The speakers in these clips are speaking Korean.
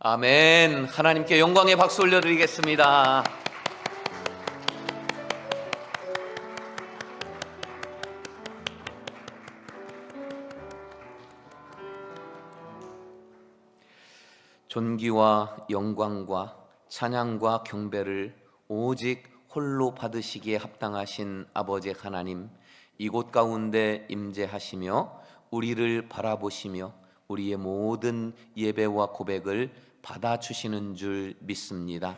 아멘. 하나님께 영광의 박수 올려드리겠습니다. 존귀와 영광과 찬양과 경배를 오직 홀로 받으시기에 합당하신 아버지 하나님, 이곳 가운데 임재하시며 우리를 바라보시며 우리의 모든 예배와 고백을 받아주시는 줄 믿습니다.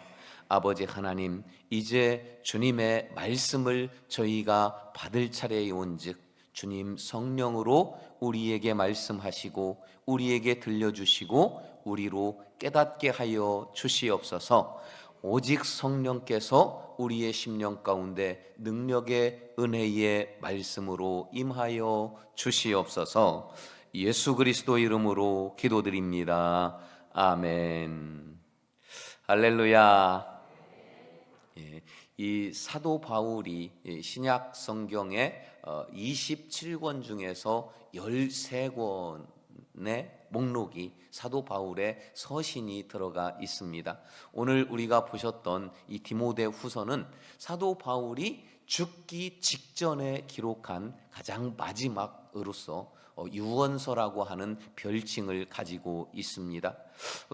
아버지 하나님, 이제 주님의 말씀을 저희가 받을 차례에 온즉 주님 성령으로 우리에게 말씀하시고 우리에게 들려주시고 우리로 깨닫게 하여 주시옵소서. 오직 성령께서 우리의 심령 가운데 능력의 은혜의 말씀으로 임하여 주시옵소서. 예수 그리스도 이름으로 기도드립니다. 아멘. 할렐루야. 이 사도 바울이 신약 성경의 27권 중에서 13권의 목록이 사도 바울의 서신이 들어가 있습니다. 오늘 우리가 보셨던 이 디모데 후서는 사도 바울이 죽기 직전에 기록한 가장 마지막으로서 유언서라고 하는 별칭을 가지고 있습니다.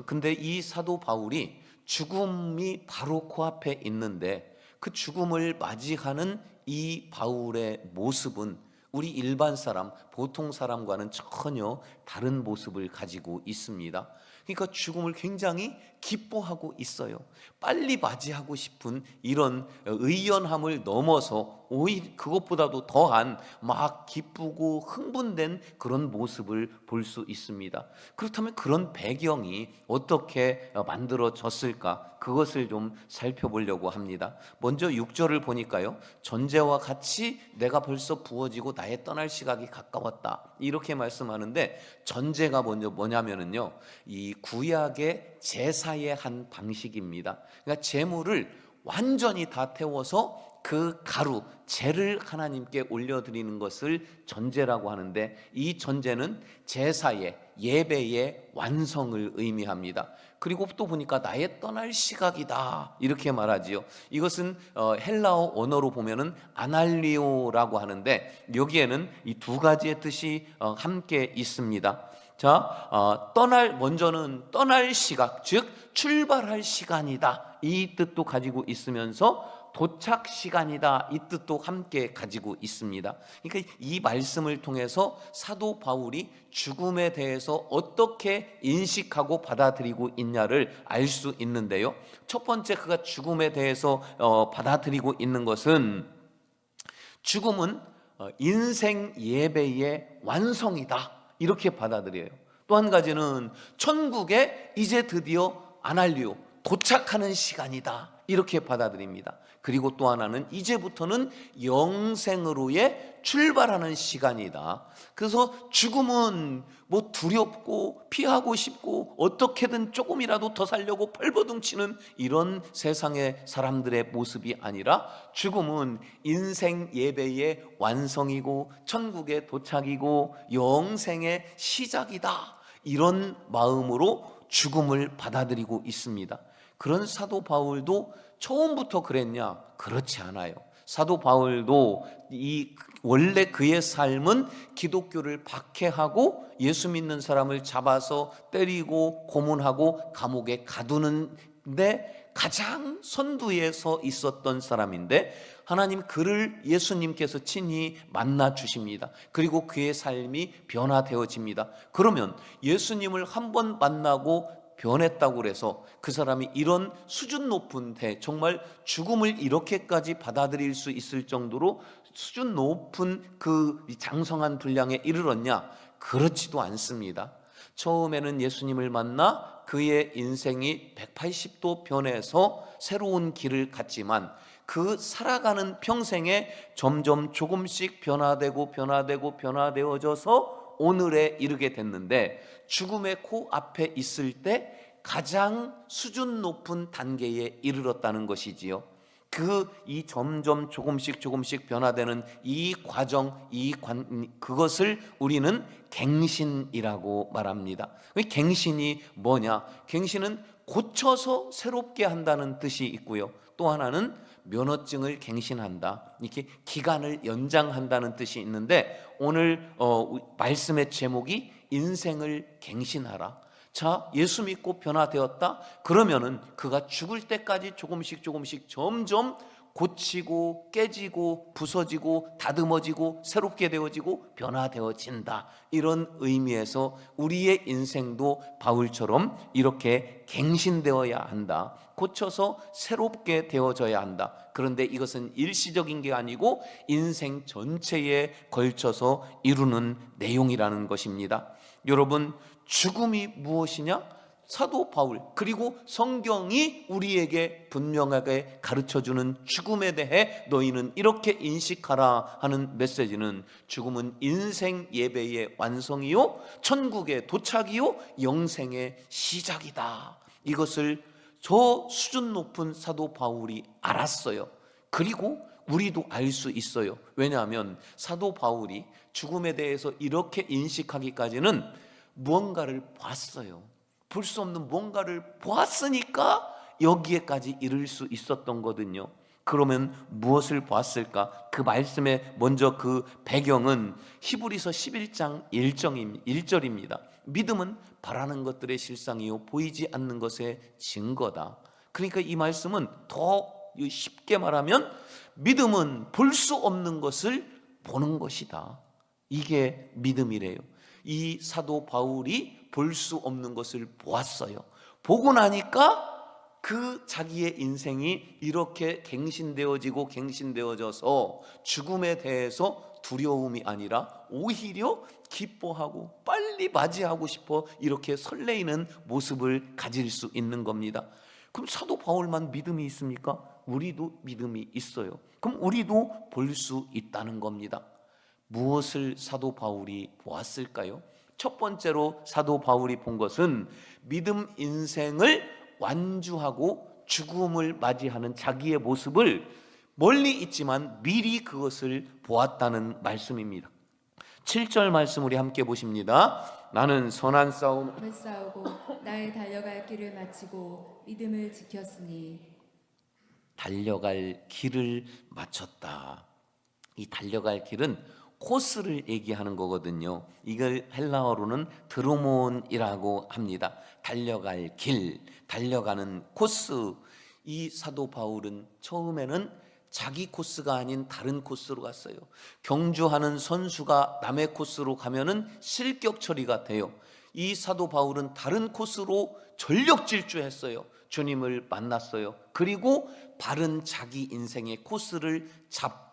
근데 이 사도 바울이 죽음이 바로 코앞에 있는데 그 죽음을 맞이하는 이 바울의 모습은 우리 일반 사람, 보통 사람과는 전혀 다른 모습을 가지고 있습니다. 그러니까 죽음을 굉장히 기뻐하고 있어요. 빨리 맞이하고 싶은 이런 의연함을 넘어서 오히려 그것보다도 더한 막 기쁘고 흥분된 그런 모습을 볼 수 있습니다. 그렇다면 그런 배경이 어떻게 만들어졌을까? 그것을 좀 살펴보려고 합니다. 먼저 6절을 보니까요, 전제와 같이 내가 벌써 부어지고 나의 떠날 시각이 가까웠다, 이렇게 말씀하는데, 전제가 먼저 뭐냐면은요, 이 구약의 제사의 한 방식입니다. 그러니까 제물을 완전히 다 태워서 그 가루, 제를 하나님께 올려드리는 것을 전제라고 하는데, 이 전제는 제사의, 예배의 완성을 의미합니다. 그리고 또 보니까 나의 떠날 시각이다, 이렇게 말하지요. 이것은 헬라어 언어로 보면은 아날리오라고 하는데, 여기에는 이 두 가지의 뜻이 함께 있습니다. 자, 먼저는 떠날 시각, 즉 출발할 시간이다, 이 뜻도 가지고 있으면서 도착 시간이다, 이 뜻도 함께 가지고 있습니다. 그러니까 이 말씀을 통해서 사도 바울이 죽음에 대해서 어떻게 인식하고 받아들이고 있냐를 알 수 있는데요, 첫 번째 그가 죽음에 대해서 받아들이고 있는 것은 죽음은 인생 예배의 완성이다, 이렇게 받아들여요. 또 한 가지는 천국에 이제 드디어 아날리오, 도착하는 시간이다, 이렇게 받아들입니다. 그리고 또 하나는 이제부터는 영생으로의 출발하는 시간이다. 그래서 죽음은 뭐 두렵고 피하고 싶고 어떻게든 조금이라도 더 살려고 펄버둥치는 이런 세상의 사람들의 모습이 아니라, 죽음은 인생 예배의 완성이고 천국의 도착이고 영생의 시작이다, 이런 마음으로 죽음을 받아들이고 있습니다. 그런 사도 바울도 처음부터 그랬냐? 그렇지 않아요. 사도 바울도 원래 그의 삶은 기독교를 박해하고 예수 믿는 사람을 잡아서 때리고 고문하고 감옥에 가두는데 가장 선두에 서 있었던 사람인데, 하나님 그를 예수님께서 친히 만나 주십니다. 그리고 그의 삶이 변화되어집니다. 그러면 예수님을 한번 만나고 변했다고 해서 그 사람이 이런 수준 높은 정말 죽음을 이렇게까지 받아들일 수 있을 정도로 수준 높은 그 장성한 분량에 이르렀냐? 그렇지도 않습니다. 처음에는 예수님을 만나 그의 인생이 180도 변해서 새로운 길을 갔지만, 그 살아가는 평생에 점점 조금씩 변화되어져서 오늘에 이르게 됐는데, 죽음의 코앞에 있을 때 가장 수준 높은 단계에 이르렀다는 것이지요. 이 점점 조금씩 변화되는 이 과정, 그것을 우리는 갱신이라고 말합니다. 갱신이 뭐냐? 갱신은 고쳐서 새롭게 한다는 뜻이 있고요. 또 하나는 면허증을 갱신한다, 이렇게 기간을 연장한다는 뜻이 있는데, 오늘 말씀의 제목이 인생을 갱신하라. 자, 예수 믿고 변화되었다 그러면은 그가 죽을 때까지 조금씩 점점 고치고 깨지고 부서지고 다듬어지고 새롭게 되어지고 변화되어진다, 이런 의미에서 우리의 인생도 바울처럼 이렇게 갱신되어야 한다, 고쳐서 새롭게 되어져야 한다. 그런데 이것은 일시적인 게 아니고 인생 전체에 걸쳐서 이루는 내용이라는 것입니다. 여러분, 죽음이 무엇이냐? 사도 바울, 그리고 성경이 우리에게 분명하게 가르쳐주는 죽음에 대해 너희는 이렇게 인식하라 하는 메시지는, 죽음은 인생 예배의 완성이요, 천국의 도착이요, 영생의 시작이다. 이것을 저 수준 높은 사도 바울이 알았어요. 그리고 우리도 알 수 있어요. 왜냐하면 사도 바울이 죽음에 대해서 이렇게 인식하기까지는 무언가를 봤어요. 볼 수 없는 뭔가를 보았으니까 여기에까지 이를 수 있었던 거거든요. 그러면 무엇을 보았을까? 그 말씀의 먼저 그 배경은 히브리서 11장 1절입니다. 믿음은 바라는 것들의 실상이요 보이지 않는 것의 증거다. 그러니까 이 말씀은 더 쉽게 말하면 믿음은 볼 수 없는 것을 보는 것이다. 이게 믿음이래요. 이 사도 바울이 볼 수 없는 것을 보았어요. 보고 나니까 그 자기의 인생이 이렇게 갱신되어져서 죽음에 대해서 두려움이 아니라 오히려 기뻐하고 빨리 맞이하고 싶어 이렇게 설레이는 모습을 가질 수 있는 겁니다. 그럼 사도 바울만 믿음이 있습니까? 우리도 믿음이 있어요. 그럼 우리도 볼 수 있다는 겁니다. 무엇을 사도 바울이 보았을까요? 첫 번째로 사도 바울이 본 것은 믿음 인생을 완주하고 죽음을 맞이하는 자기의 모습을 멀리 있지만 미리 그것을 보았다는 말씀입니다. 7절 말씀 우리 함께 보십니다. 나는 선한 싸움을 싸우고 나의 달려갈 길을 마치고 믿음을 지켰으니. 달려갈 길을 마쳤다. 이 달려갈 길은 코스를 얘기하는 거거든요. 이걸 헬라어로는 드로몬이라고 합니다. 달려갈 길, 달려가는 코스. 이 사도 바울은 처음에는 자기 코스가 아닌 다른 코스로 갔어요. 경주하는 선수가 남의 코스로 가면은 실격 처리가 돼요. 이 사도 바울은 다른 코스로 전력 질주했어요. 주님을 만났어요. 그리고 바른 자기 인생의 코스를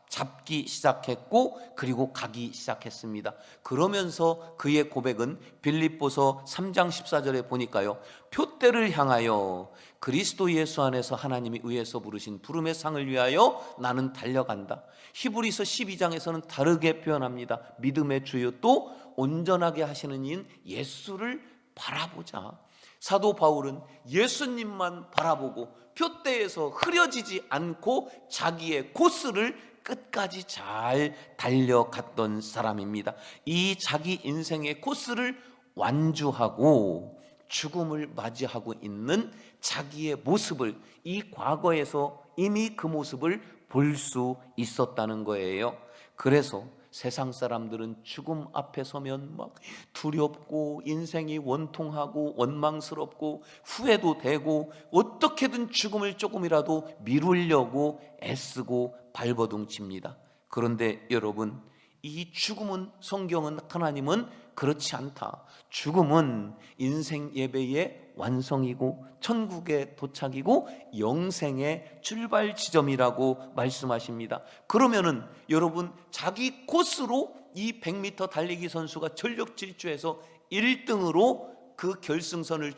잡기 시작했고, 그리고 가기 시작했습니다. 그러면서 그의 고백은 빌립보서 3장 14절에 보니까요, 표대를 향하여 그리스도 예수 안에서 하나님이 의해서 부르신 부름의 상을 위하여 나는 달려간다. 히브리서 12장에서는 다르게 표현합니다. 믿음의 주요 또 온전하게 하시는 이인 예수를 바라보자. 사도 바울은 예수님만 바라보고 표대에서 흐려지지 않고 자기의 코스를 끝까지 잘 달려갔던 사람입니다. 이 자기 인생의 코스를 완주하고 죽음을 맞이하고 있는 자기의 모습을, 이 과거에서 이미 그 모습을 볼 수 있었다는 거예요. 그래서 세상 사람들은 죽음 앞에 서면 막 두렵고 인생이 원통하고 원망스럽고 후회도 되고 어떻게든 죽음을 조금이라도 미루려고 애쓰고 발버둥칩니다. 그런데 여러분, 이 죽음은, 성경은, 하나님은 그렇지 않다. 죽음은 인생 예배의 완성이고 천국의 도착이고 영생의 출발 지점이라고 말씀하십니다. 그러면은 여러분, 자기 코스로 이 100m 달리기 선수가 전력 질주해서 1등으로 그 결승선을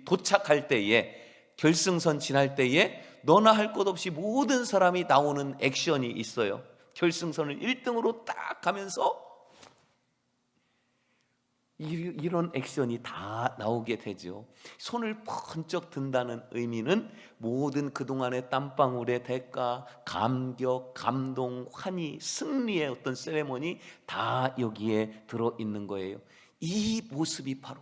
도착할 때에, 결승선 지날 때에 너나 할 것 없이 모든 사람이 나오는 액션이 있어요. 결승선을 1등으로 딱 가면서 이런 액션이 다 나오게 되죠. 손을 번쩍 든다는 의미는 모든 그동안의 땀방울의 대가, 감격, 감동, 환희, 승리의 어떤 세레모니 다 여기에 들어있는 거예요. 이 모습이 바로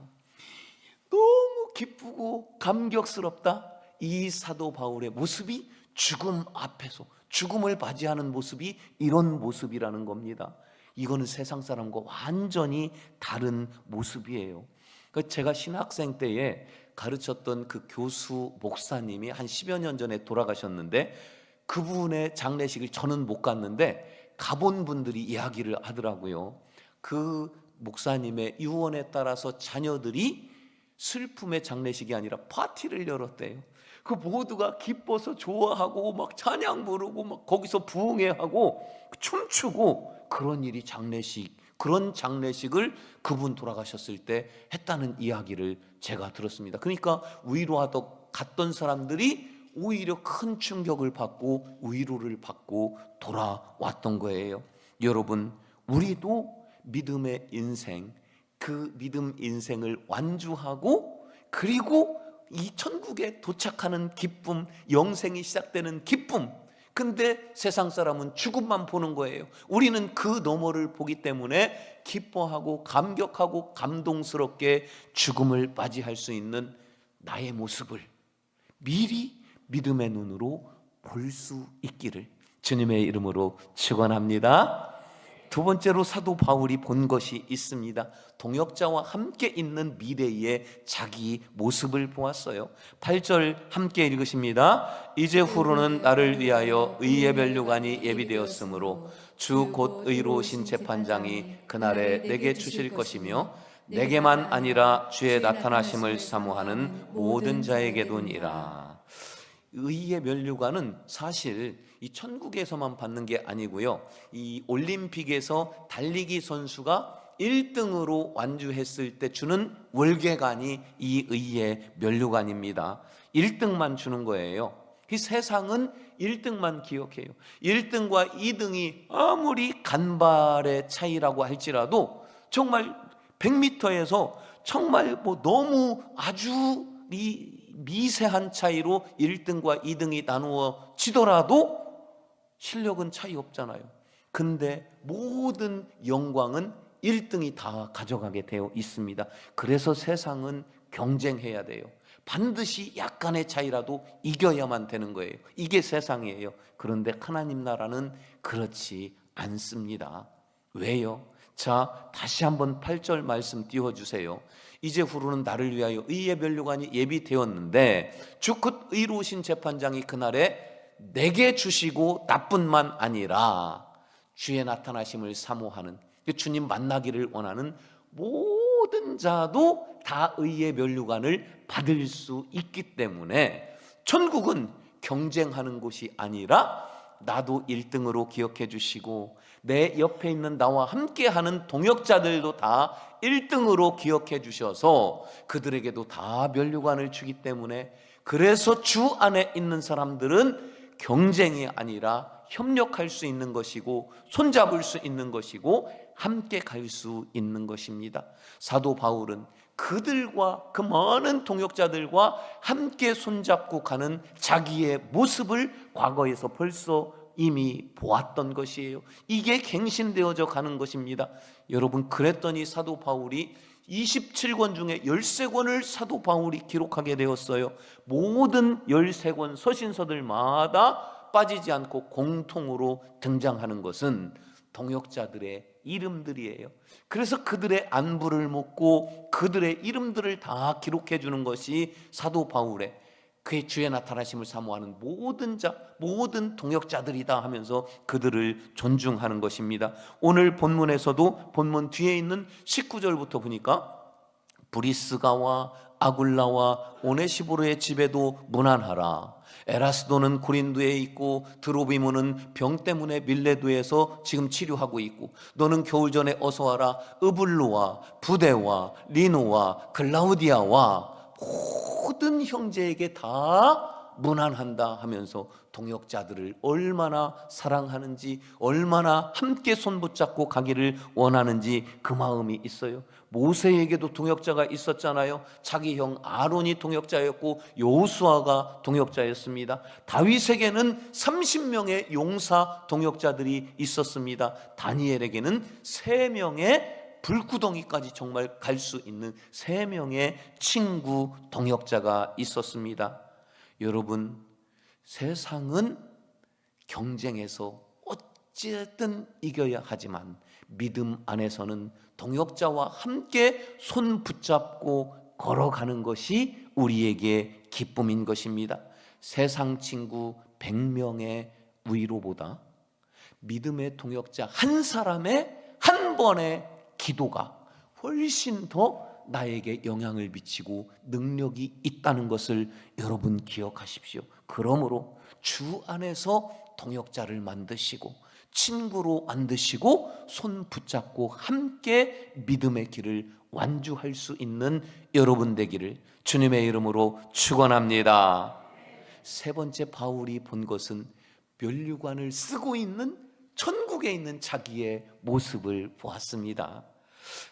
너무 기쁘고 감격스럽다. 이 사도 바울의 모습이 죽음 앞에서 죽음을 맞이하는 모습이 이런 모습이라는 겁니다. 이거는 세상 사람과 완전히 다른 모습이에요. 제가 신학생 때에 가르쳤던 그 교수 목사님이 한 10여 년 전에 돌아가셨는데, 그분의 장례식을 저는 못 갔는데 가본 분들이 이야기를 하더라고요. 그 목사님의 유언에 따라서 자녀들이 슬픔의 장례식이 아니라 파티를 열었대요. 그 모두가 기뻐서 좋아하고 막 찬양 부르고 막 거기서 부흥회하고 춤추고 그런 일이 그런 장례식을 그분 돌아가셨을 때 했다는 이야기를 제가 들었습니다. 그러니까 위로하러 갔던 사람들이 오히려 큰 충격을 받고 위로를 받고 돌아왔던 거예요. 여러분, 우리도 믿음의 인생, 그 믿음 인생을 완주하고 그리고 이 천국에 도착하는 기쁨, 영생이 시작되는 기쁨, 근데 세상 사람은 죽음만 보는 거예요. 우리는 그 너머를 보기 때문에 기뻐하고 감격하고 감동스럽게 죽음을 맞이할 수 있는 나의 모습을 미리 믿음의 눈으로 볼 수 있기를 주님의 이름으로 축원합니다. 두 번째로 사도 바울이 본 것이 있습니다. 동역자와 함께 있는 미래의 자기 모습을 보았어요. 8절 함께 읽으십니다. 이제 후로는 나를 위하여 의의 면류관이 예비되었으므로 주 곧 의로우신 재판장이 그날에 내게 주실 것이며 내게만 아니라 주의 나타나심을 사모하는 모든 자에게도니라. 의의 면류관은 사실 이 천국에서만 받는 게 아니고요, 이 올림픽에서 달리기 선수가 1등으로 완주했을 때 주는 월계관이 이 의의 면류관입니다. 1등만 주는 거예요. 이 세상은 1등만 기억해요. 1등과 2등이 아무리 간발의 차이라고 할지라도 정말 100m에서 정말 너무 아주 미세한 차이로 1등과 2등이 나누어지더라도 실력은 차이 없잖아요. 근데 모든 영광은 1등이 다 가져가게 되어 있습니다. 그래서 세상은 경쟁해야 돼요. 반드시 약간의 차이라도 이겨야만 되는 거예요. 이게 세상이에요. 그런데 하나님 나라는 그렇지 않습니다. 왜요? 자, 다시 한번 8절 말씀 띄워주세요. 이제 후로는 나를 위하여 의의 면류관이 예비되었는데 주 곧 의로우신 재판장이 그날에 내게 주시고 나뿐만 아니라 주의 나타나심을 사모하는, 주님 만나기를 원하는 모든 자도 다 의의 면류관을 받을 수 있기 때문에 천국은 경쟁하는 곳이 아니라 나도 1등으로 기억해 주시고 내 옆에 있는 나와 함께하는 동역자들도 다 1등으로 기억해 주셔서 그들에게도 다 면류관을 주기 때문에, 그래서 주 안에 있는 사람들은 경쟁이 아니라 협력할 수 있는 것이고 손잡을 수 있는 것이고 함께 갈 수 있는 것입니다. 사도 바울은 그들과 그 많은 동역자들과 함께 손잡고 가는 자기의 모습을 과거에서 벌써 이미 보았던 것이에요. 이게 갱신되어져 가는 것입니다. 여러분, 그랬더니 사도 바울이 27권 중에 13권을 사도 바울이 기록하게 되었어요. 모든 13권 서신서들마다 빠지지 않고 공통으로 등장하는 것은 동역자들의 이름들이에요. 그래서 그들의 안부를 묻고 그들의 이름들을 다 기록해 주는 것이 사도 바울의 그의 주의 나타나심을 사모하는 모든 자, 모든 동역자들이다 하면서 그들을 존중하는 것입니다. 오늘 본문에서도 본문 뒤에 있는 19절부터 보니까 브리스가와 아굴라와 오네시보르의 집에도 문안하라. 에라스도는 고린도에 있고 드로비모는 병 때문에 밀레도에서 지금 치료하고 있고 너는 겨울 전에 어서 와라. 으블로와 부데와 리노와 클라우디아와 모든 형제에게 다 무난한다 하면서 동역자들을 얼마나 사랑하는지, 얼마나 함께 손 붙잡고 가기를 원하는지 그 마음이 있어요. 모세에게도 동역자가 있었잖아요. 자기 형 아론이 동역자였고 여호수아가 동역자였습니다. 다윗에게는 30명의 용사 동역자들이 있었습니다. 다니엘에게는 3명의 불구덩이까지 정말 갈 수 있는 3명의 친구 동역자가 있었습니다. 여러분, 세상은 경쟁에서 어쨌든 이겨야 하지만 믿음 안에서는 동역자와 함께 손 붙잡고 걸어가는 것이 우리에게 기쁨인 것입니다. 세상 친구 100명의 위로보다 믿음의 동역자 한 사람의 한 번의 기도가 훨씬 더 나에게 영향을 미치고 능력이 있다는 것을 여러분 기억하십시오. 그러므로 주 안에서 동역자를 만드시고 친구로 만드시고 손 붙잡고 함께 믿음의 길을 완주할 수 있는 여러분 되기를 주님의 이름으로 축원합니다. 3번째 바울이 본 것은 면류관을 쓰고 있는 천국에 있는 자기의 모습을 보았습니다.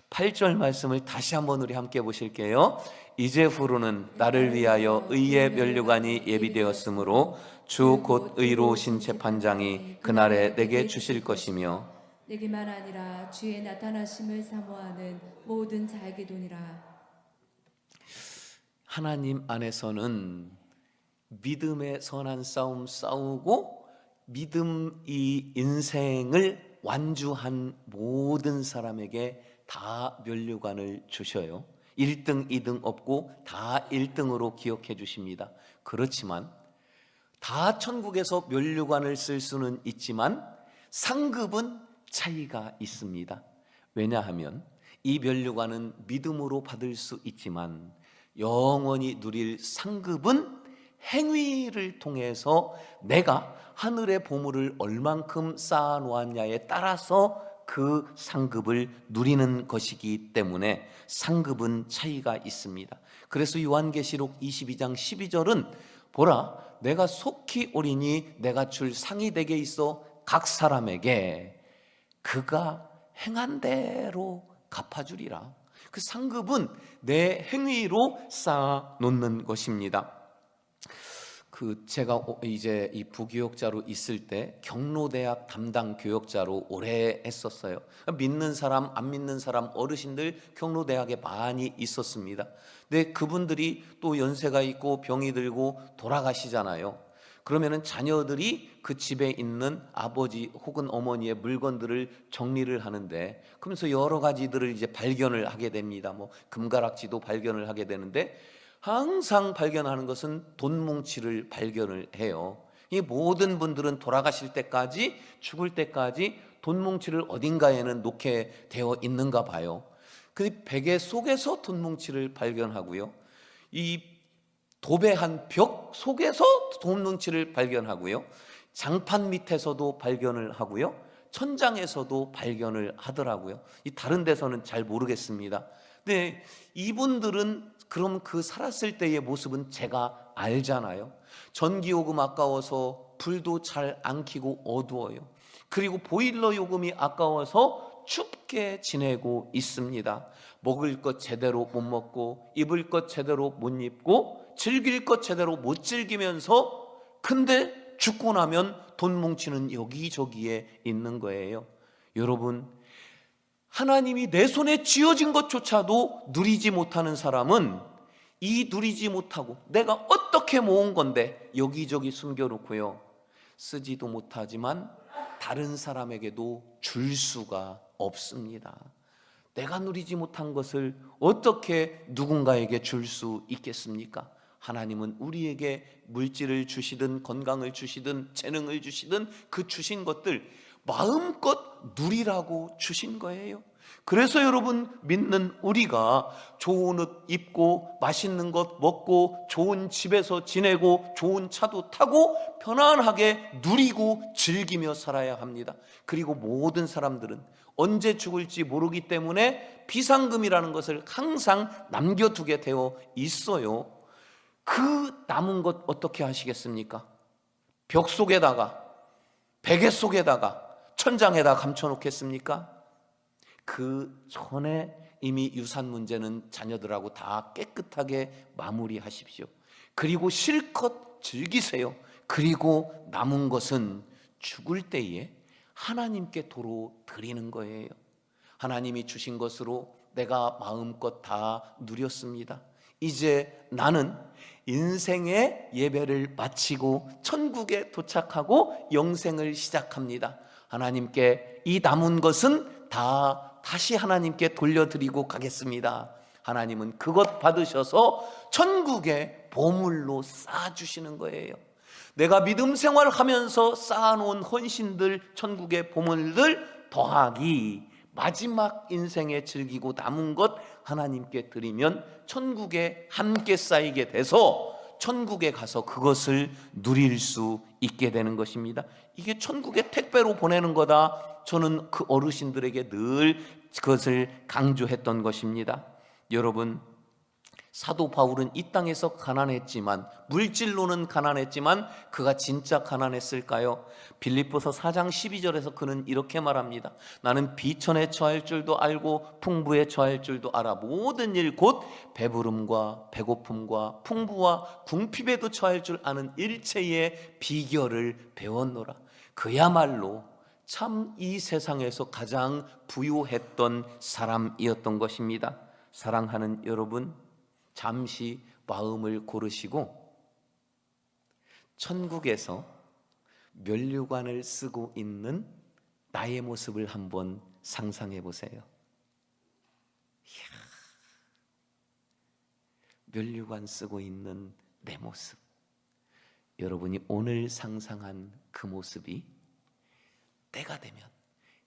8절 말씀을 다시 한번 우리 함께 보실게요. 이제후로는 나를 위하여 의의 면류관이 예비되었으므로 주 곧 의로우신 재판장이 그날에 내게 주실 것이며 내게만 아니라 주의 나타나심을 사모하는 모든 자에게 도니라. 하나님 안에서는 믿음의 선한 싸움 싸우고 믿음 이 인생을 완주한 모든 사람에게 다 면류관을 주셔요. 1등, 2등 없고 다 1등으로 기억해 주십니다. 그렇지만 다 천국에서 면류관을 쓸 수는 있지만 상급은 차이가 있습니다. 왜냐하면 이 면류관은 믿음으로 받을 수 있지만 영원히 누릴 상급은 행위를 통해서 내가 하늘의 보물을 얼만큼 쌓아 놓았냐에 따라서 그 상급을 누리는 것이기 때문에 상급은 차이가 있습니다. 그래서 요한계시록 22장 12절은 보라, 내가 속히 오리니 내가 줄 상이 되게 있어 각 사람에게 그가 행한 대로 갚아주리라. 그 상급은 내 행위로 쌓아 놓는 것입니다. 제가 이제 이 부교역자로 있을 때 경로대학 담당 교역자로 오래 했었어요. 믿는 사람, 안 믿는 사람, 어르신들 경로대학에 많이 있었습니다. 근데 그분들이 또 연세가 있고 병이 들고 돌아가시잖아요. 그러면은 자녀들이 그 집에 있는 아버지 혹은 어머니의 물건들을 정리를 하는데, 그러면서 여러 가지들을 이제 발견을 하게 됩니다. 뭐 금가락지도 발견을 하게 되는데 항상 발견하는 것은 돈 뭉치를 발견을 해요. 이 모든 분들은 돌아가실 때까지, 죽을 때까지 돈 뭉치를 어딘가에는 놓게 되어 있는가 봐요. 그 베개 속에서 돈 뭉치를 발견하고요, 이 도배한 벽 속에서 돈 뭉치를 발견하고요, 장판 밑에서도 발견을 하고요, 천장에서도 발견을 하더라고요. 이 다른 데서는 잘 모르겠습니다. 근데 이분들은 그럼 그 살았을 때의 모습은 제가 알잖아요. 전기요금 아까워서 불도 잘 안 켜고 어두워요. 그리고 보일러 요금이 아까워서 춥게 지내고 있습니다. 먹을 것 제대로 못 먹고 입을 것 제대로 못 입고 즐길 것 제대로 못 즐기면서, 근데 죽고 나면 돈 뭉치는 여기저기에 있는 거예요. 여러분, 하나님이 내 손에 쥐어진 것조차도 누리지 못하는 사람은 이 누리지 못하고 내가 어떻게 모은 건데 여기저기 숨겨놓고요, 쓰지도 못하지만 다른 사람에게도 줄 수가 없습니다. 내가 누리지 못한 것을 어떻게 누군가에게 줄 수 있겠습니까? 하나님은 우리에게 물질을 주시든 건강을 주시든 재능을 주시든 그 주신 것들 마음껏 누리라고 주신 거예요. 그래서 여러분, 믿는 우리가 좋은 옷 입고 맛있는 것 먹고 좋은 집에서 지내고 좋은 차도 타고 편안하게 누리고 즐기며 살아야 합니다. 그리고 모든 사람들은 언제 죽을지 모르기 때문에 비상금이라는 것을 항상 남겨두게 되어 있어요. 그 남은 것 어떻게 하시겠습니까? 벽 속에다가, 베개 속에다가, 천장에다 감춰놓겠습니까? 그 전에 이미 유산 문제는 자녀들하고 다 깨끗하게 마무리하십시오. 그리고 실컷 즐기세요. 그리고 남은 것은 죽을 때에 하나님께 도로 드리는 거예요. 하나님이 주신 것으로 내가 마음껏 다 누렸습니다. 이제 나는 인생의 예배를 마치고 천국에 도착하고 영생을 시작합니다. 하나님께 이 남은 것은 다 다시 하나님께 돌려드리고 가겠습니다. 하나님은 그것 받으셔서 천국의 보물로 쌓아주시는 거예요. 내가 믿음 생활하면서 쌓아놓은 헌신들, 천국의 보물들 더하기 마지막 인생에 즐기고 남은 것 하나님께 드리면 천국에 함께 쌓이게 돼서 천국에 가서 그것을 누릴 수 있게 되는 것입니다. 이게 천국의 택배로 보내는 거다. 저는 그 어르신들에게 늘 그것을 강조했던 것입니다. 여러분, 사도 바울은 이 땅에서 가난했지만, 물질로는 가난했지만 그가 진짜 가난했을까요? 빌립보서 4장 12절에서 그는 이렇게 말합니다. 나는 비천에 처할 줄도 알고 풍부에 처할 줄도 알아. 모든 일 곧 배부름과 배고픔과 풍부와 궁핍에도 처할 줄 아는 일체의 비결을 배웠노라. 그야말로 참 이 세상에서 가장 부유했던 사람이었던 것입니다. 사랑하는 여러분, 잠시 마음을 고르시고 천국에서 면류관을 쓰고 있는 나의 모습을 한번 상상해 보세요. 이야, 면류관 쓰고 있는 내 모습. 여러분이 오늘 상상한 그 모습이 때가 되면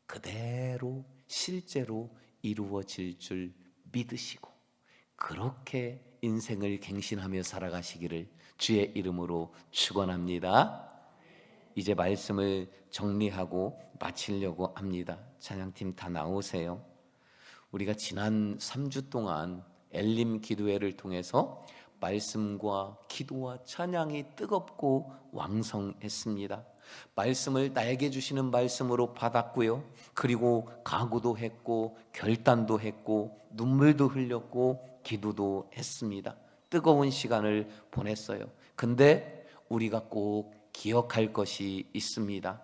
그대로 실제로 이루어질 줄 믿으시고 그렇게 인생을 갱신하며 살아가시기를 주의 이름으로 축원합니다. 이제 말씀을 정리하고 마치려고 합니다. 찬양팀 다 나오세요. 우리가 지난 3주 동안 엘림 기도회를 통해서 말씀과 기도와 찬양이 뜨겁고 왕성했습니다. 말씀을 나에게 주시는 말씀으로 받았고요. 그리고 각오도 했고 결단도 했고 눈물도 흘렸고 기도도 했습니다. 뜨거운 시간을 보냈어요. 근데 우리가 꼭 기억할 것이 있습니다.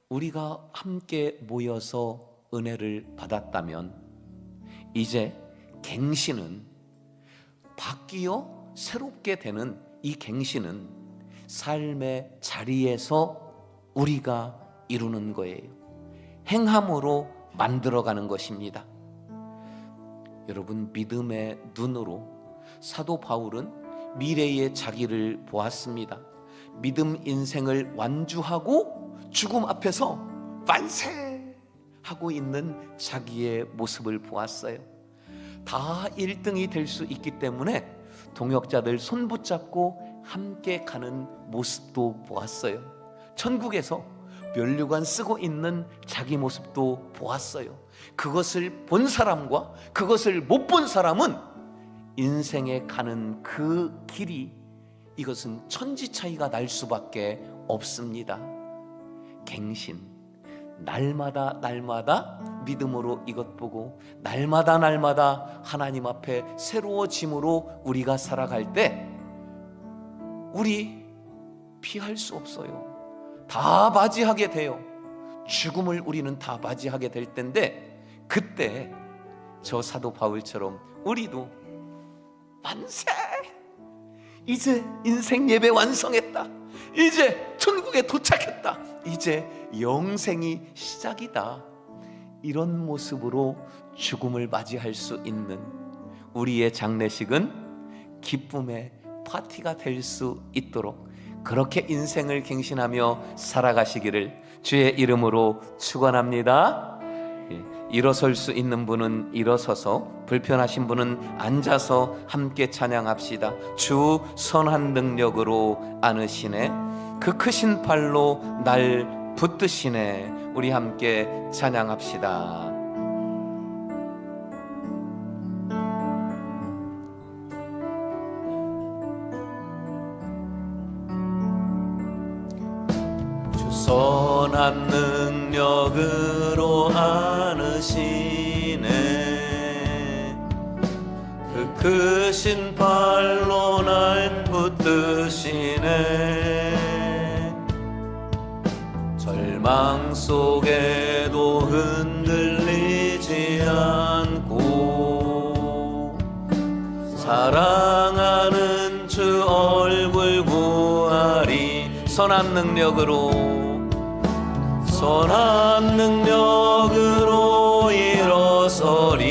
우리가 함께 모여서 은혜를 받았다면 이제 갱신은 바뀌어 새롭게 되는 이 갱신은 삶의 자리에서 우리가 이루는 거예요. 행함으로 만들어가는 것입니다. 여러분, 믿음의 눈으로 사도 바울은 미래의 자기를 보았습니다. 믿음 인생을 완주하고 죽음 앞에서 만세! 하고 있는 자기의 모습을 보았어요. 다 1등이 될 수 있기 때문에 동역자들 손 붙잡고 함께 가는 모습도 보았어요. 천국에서 면류관 쓰고 있는 자기 모습도 보았어요. 그것을 본 사람과 그것을 못 본 사람은 인생에 가는 그 길이 이것은 천지 차이가 날 수밖에 없습니다. 갱신, 날마다 날마다 믿음으로 이것 보고 날마다 날마다 하나님 앞에 새로워짐으로 우리가 살아갈 때 우리 피할 수 없어요. 다 맞이하게 돼요. 죽음을 우리는 다 맞이하게 될 텐데 그때 저 사도 바울처럼 우리도 만세! 이제 인생 예배 완성했다. 이제 천국에 도착했다. 이제 영생이 시작이다. 이런 모습으로 죽음을 맞이할 수 있는 우리의 장례식은 기쁨의 파티가 될 수 있도록 그렇게 인생을 갱신하며 살아가시기를 주의 이름으로 축원합니다. 일어설 수 있는 분은 일어서서, 불편하신 분은 앉아서 함께 찬양합시다. 주 선한 능력으로 안으시네, 그 크신 팔로 날 붙드시네. 우리 함께 찬양합시다. 선한 능력으로 안으시네. 그 크신 발로 날 붙드시네. 절망 속에도 흔들리지 않고 사랑하는 주 얼굴 구하리. 선한 능력으로 일어서리.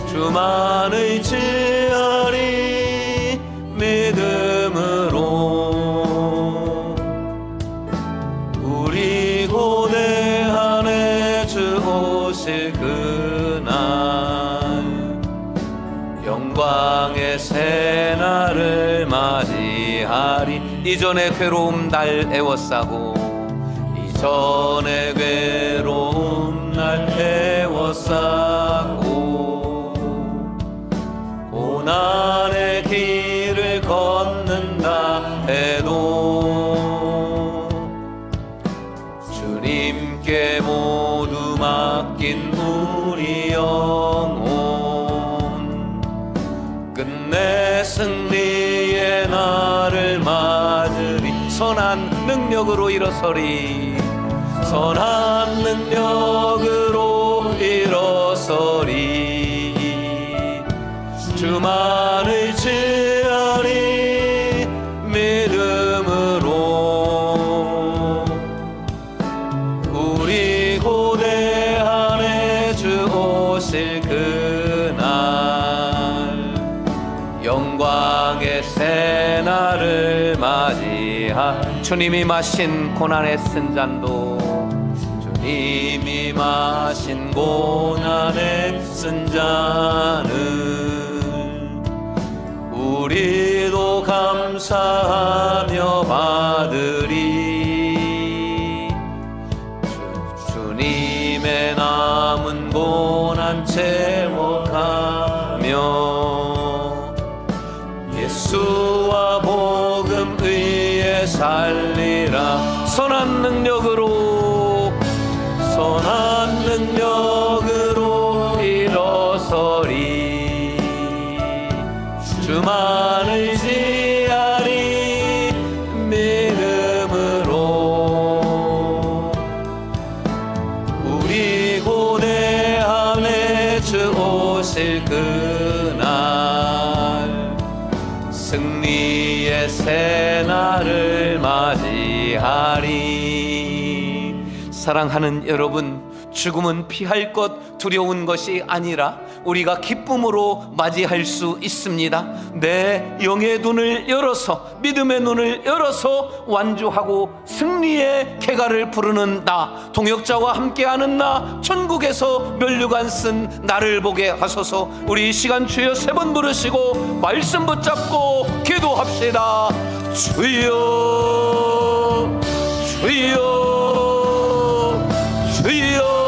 주만 의지하리 믿음으로. 우리 고대한에 주 오실 그날 영광의 새날을 맞이하리. 이전의 괴로움 날 애워싸고 이전의 괴로움 날 애워싸고 고난의 길을 걷는다 해도 주님께 모두 맡긴 우리 영혼 끝내 승리의 날을 맞으리. 선한 능력으로 일어서리. 선한 능력으로 일어서리. 주만 의지하리 믿음으로. 우리 고대한에 주 오실 그날 영광의 새날을 맞이하. 주님이 마신 고난의 쓴 잔도 주님이 마신 고난의 쓴 잔을 우리도 감사하며 받으리. 주님의 남은 고난 제목하며 예수와 복음 의에 살리라. 선한 능력으로 일어서리. 주만 의지하리 믿음으로. 우리 고대한에 주 오실 그날 승리의 새날을 맞이하리. 사랑하는 여러분, 죽음은 피할 것, 두려운 것이 아니라 우리가 기쁨으로 맞이할 수 있습니다. 내 영의 눈을 열어서, 믿음의 눈을 열어서 완주하고 승리의 쾌가를 부르는 나, 동역자와 함께하는 나, 천국에서 면류관 쓴 나를 보게 하소서. 우리 이 시간 주여 3번 부르시고 말씀 붙잡고 기도합시다. 주여 주여 주여.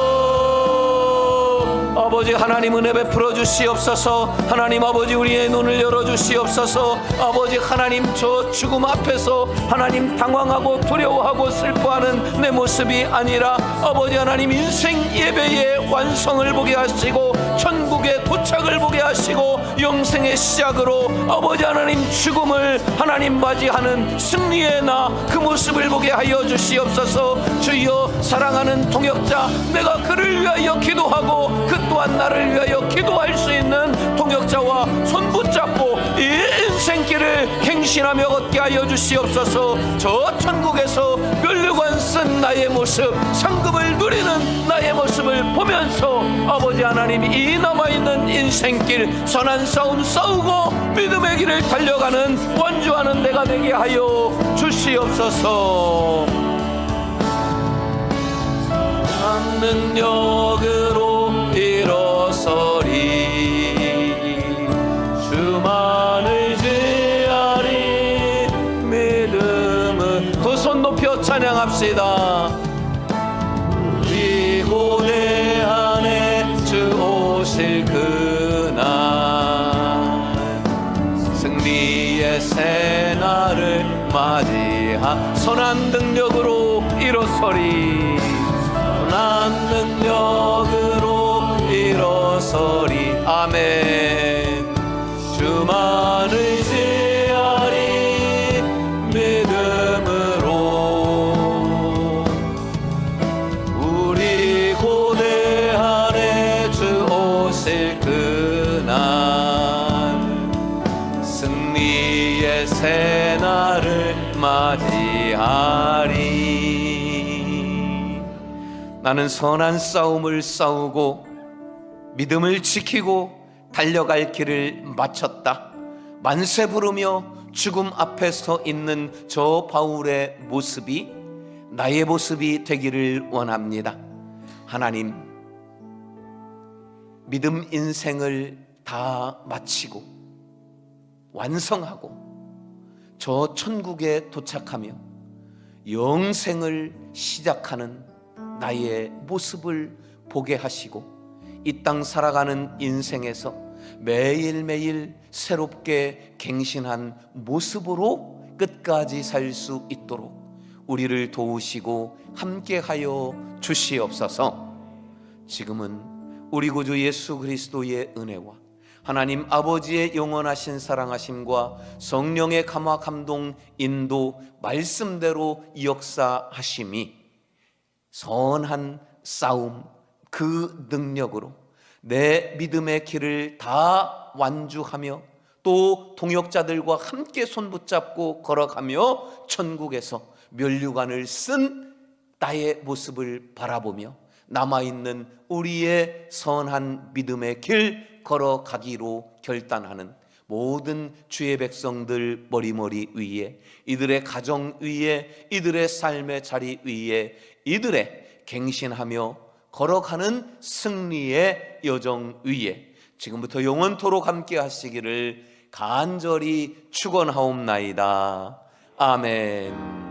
아버지 하나님 은혜 베풀어 주시옵소서. 하나님 아버지 우리의 눈을 열어 주시옵소서. 아버지 하나님 저 죽음 앞에서 하나님 당황하고 두려워하고 슬퍼하는 내 모습이 아니라 아버지 하나님 인생 예배의 완성을 보게 하시고 천국의 도착을 보게 하시고 영생의 시작으로 아버지 하나님 죽음을 하나님 맞이하는 승리의 나 그 모습을 보게 하여 주시옵소서. 주여 사랑하는 동역자 내가 그를 위하여 기도하고 그 또한 나를 위하여 기도할 수 있는 동역자와 손 붙잡고 이 인생길을 행신하며 걷게 하여 주시옵소서. 저 천국에서 면류관 쓴 나의 모습, 상급을 누리는 나의 모습을 보면서 아버지 하나님 이 남아있는 인생길 선한 싸움 싸우고 믿음의 길을 달려가는 완주하는 내가 되게 하여 주시옵소서. 능력으로 일어서리. 주만 의지하리 믿음은. 두 손 높여 찬양합시다. 우리 고대한에 주 오실 그날 승리의 새날을 맞이하 선한 능력으로 일어서리. 선한 능력으로 일어서리. 아멘. 주만 의지하리 믿음으로. 우리 고대 안에 주 오실 그날 승리의 새날을 맞이하리. 나는 선한 싸움을 싸우고 믿음을 지키고 달려갈 길을 마쳤다. 만세 부르며 죽음 앞에 서 있는 저 바울의 모습이 나의 모습이 되기를 원합니다. 하나님, 믿음 인생을 다 마치고 완성하고 저 천국에 도착하며 영생을 시작하는 나의 모습을 보게 하시고 이 땅 살아가는 인생에서 매일매일 새롭게 갱신한 모습으로 끝까지 살 수 있도록 우리를 도우시고 함께하여 주시옵소서. 지금은 우리 구주 예수 그리스도의 은혜와 하나님 아버지의 영원하신 사랑하심과 성령의 감화 감동 인도 말씀대로 역사하심이 선한 싸움 그 능력으로 내 믿음의 길을 다 완주하며 또 동역자들과 함께 손붙잡고 걸어가며 천국에서 면류관을 쓴 나의 모습을 바라보며 남아있는 우리의 선한 믿음의 길 걸어가기로 결단하는 모든 주의 백성들 머리머리 위에, 이들의 가정 위에, 이들의 삶의 자리 위에, 이들의 갱신하며 걸어가는 승리의 여정 위에 지금부터 영원토록 함께 하시기를 간절히 축원하옵나이다. 아멘.